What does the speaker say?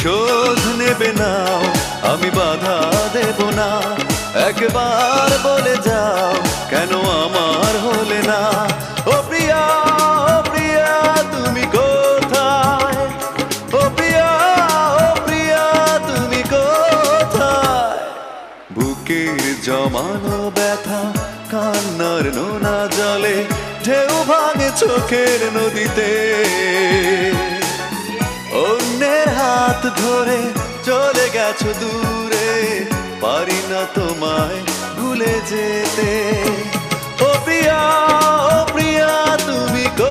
প্রতিশোধ নেবে না, আমি বাধা দেব না। একবার বলে যাও কেন আমার হলে না। ও প্রিয়া, ও প্রিয়া তুমি কোথায়? ও প্রিয়া, ও প্রিয়া তুমি কোথায়? বুকের জমানো ব্যথা কান্নার নোনা জলে ঢেউ ভাঙে চোখের নদীতে। অন্যের হাত ধরে চলে গেছো দূরে, পারি না তোমায় ভুলে যেতে। ও প্রিয়া, ও প্রিয়া তুমি